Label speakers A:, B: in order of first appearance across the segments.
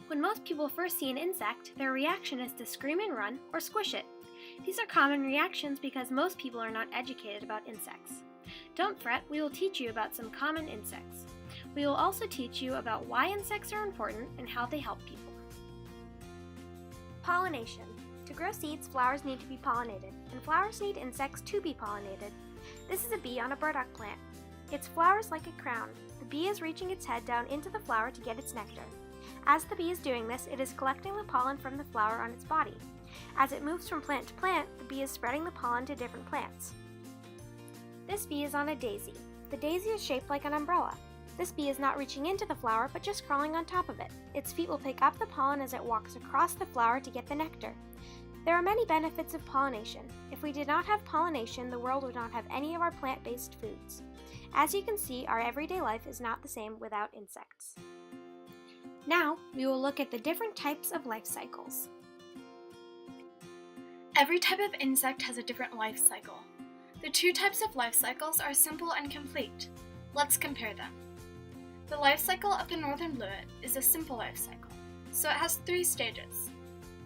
A: When most people first see an insect, their reaction is to scream and run or squish it. These are common reactions because most people are not educated about insects. Don't fret, we will teach you about some common insects. We will also teach you about why insects are important and how they help people. Pollination. To grow seeds, flowers need to be pollinated, and flowers need insects to be pollinated. This is a bee on a burdock plant. Its flower is like a crown. The bee is reaching its head down into the flower to get its nectar. As the bee is doing this, it is collecting the pollen from the flower on its body. As it moves from plant to plant, the bee is spreading the pollen to different plants. This bee is on a daisy. The daisy is shaped like an umbrella. This bee is not reaching into the flower, but just crawling on top of it. Its feet will pick up the pollen as it walks across the flower to get the nectar. There are many benefits of pollination. If we did not have pollination, the world would not have any of our plant-based foods. As you can see, our everyday life is not the same without insects. Now, we will look at the different types of life cycles.
B: Every type of insect has a different life cycle. The two types of life cycles are simple and complete. Let's compare them. The life cycle of the northern bluet is a simple life cycle, so it has 3 stages: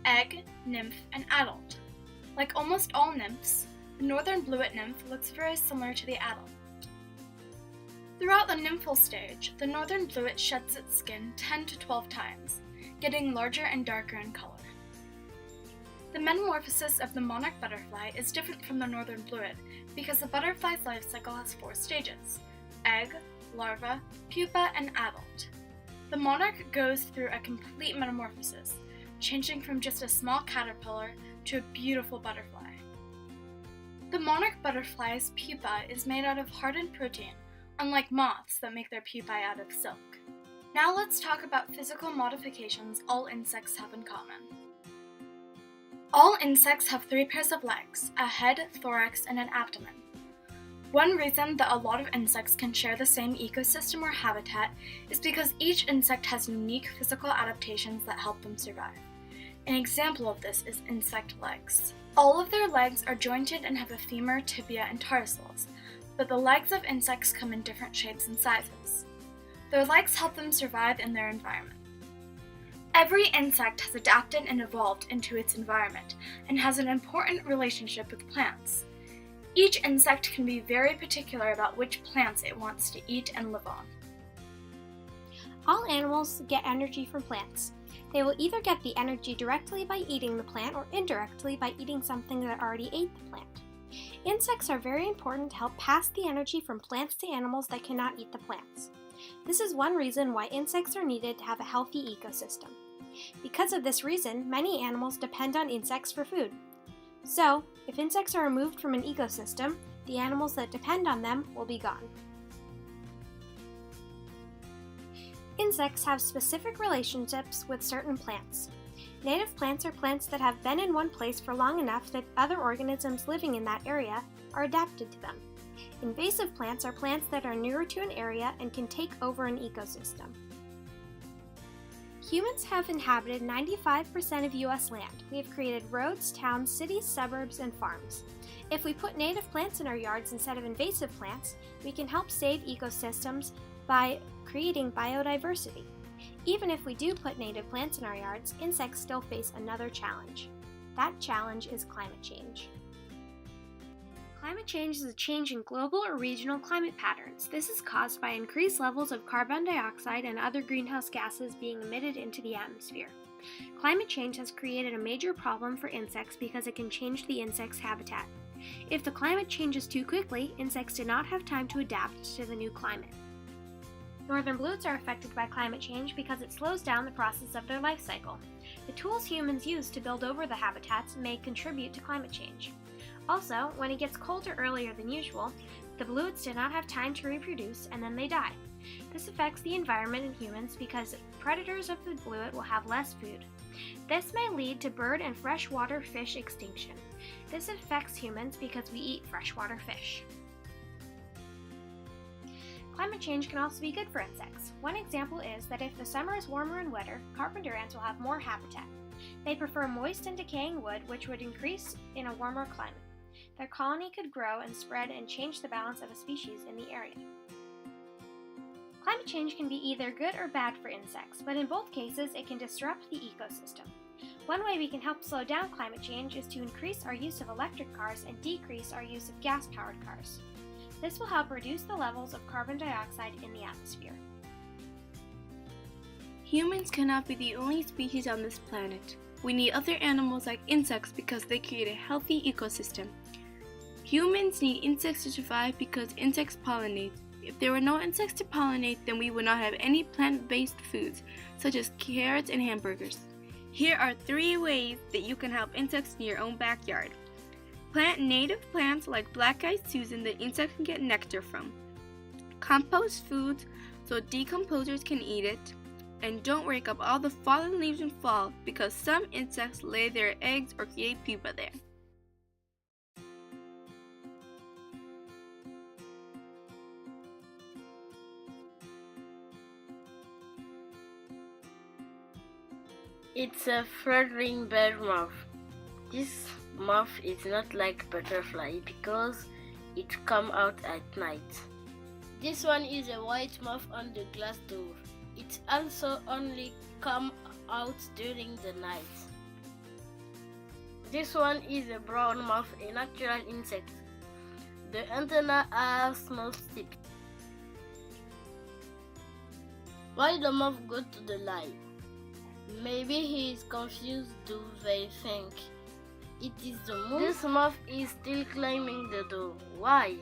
B: egg, nymph, and adult. Like almost all nymphs, the northern bluet nymph looks very similar to the adult. Throughout the nymphal stage, the northern bluet sheds its skin 10 to 12 times, getting larger and darker in color. The metamorphosis of the monarch butterfly is different from the northern bluet because the butterfly's life cycle has 4 stages: egg, larva, pupa, and adult. The monarch goes through a complete metamorphosis, changing from just a small caterpillar to a beautiful butterfly. The monarch butterfly's pupa is made out of hardened protein, unlike moths that make their pupae out of silk. Now let's talk about physical modifications all insects have in common. All insects have 3 pairs of legs: a head, thorax, and an abdomen. One reason that a lot of insects can share the same ecosystem or habitat is because each insect has unique physical adaptations that help them survive. An example of this is insect legs. All of their legs are jointed and have a femur, tibia, and tarsals, but the legs of insects come in different shapes and sizes. Their legs help them survive in their environment. Every insect has adapted and evolved into its environment and has an important relationship with plants. Each insect can be very particular about which plants it wants to eat and live on.
A: All animals get energy from plants. They will either get the energy directly by eating the plant or indirectly by eating something that already ate the plant. Insects are very important to help pass the energy from plants to animals that cannot eat the plants. This is one reason why insects are needed to have a healthy ecosystem. Because of this reason, many animals depend on insects for food. So, if insects are removed from an ecosystem, the animals that depend on them will be gone. Insects have specific relationships with certain plants. Native plants are plants that have been in one place for long enough that other organisms living in that area are adapted to them. Invasive plants are plants that are newer to an area and can take over an ecosystem. Humans have inhabited 95% of U.S. land. We have created roads, towns, cities, suburbs, and farms. If we put native plants in our yards instead of invasive plants, we can help save ecosystems by creating biodiversity. Even if we do put native plants in our yards, insects still face another challenge. That challenge is climate change. Climate change is a change in global or regional climate patterns. This is caused by increased levels of carbon dioxide and other greenhouse gases being emitted into the atmosphere. Climate change has created a major problem for insects because it can change the insect's habitat. If the climate changes too quickly, insects do not have time to adapt to the new climate. Northern bluets are affected by climate change because it slows down the process of their life cycle. The tools humans use to build over the habitats may contribute to climate change. Also, when it gets colder earlier than usual, the bluets do not have time to reproduce and then they die. This affects the environment and humans because predators of the bluet will have less food. This may lead to bird and freshwater fish extinction. This affects humans because we eat freshwater fish. Climate change can also be good for insects. One example is that if the summer is warmer and wetter, carpenter ants will have more habitat. They prefer moist and decaying wood, which would increase in a warmer climate. Their colony could grow and spread and change the balance of a species in the area. Climate change can be either good or bad for insects, but in both cases it can disrupt the ecosystem. One way we can help slow down climate change is to increase our use of electric cars and decrease our use of gas-powered cars. This will help reduce the levels of carbon dioxide in the atmosphere.
C: Humans cannot be the only species on this planet. We need other animals like insects because they create a healthy ecosystem. Humans need insects to survive because insects pollinate. If there were no insects to pollinate, then we would not have any plant-based foods, such as carrots and hamburgers. Here are 3 ways that you can help insects in your own backyard. Plant native plants like black-eyed Susan that insects can get nectar from. Compost foods so decomposers can eat it. And don't rake up all the fallen leaves in fall because some insects lay their eggs or create pupa there.
D: It's a fluttering bird moth. This moth is not like butterfly because it comes out at night. This one is a white moth on the glass door. It also only comes out during the night. This one is a brown moth, a natural insect. The antennae are small tips. Why the moth go to the light? Maybe he is confused. Do they think it is the moon? This moth is still climbing the door. Why?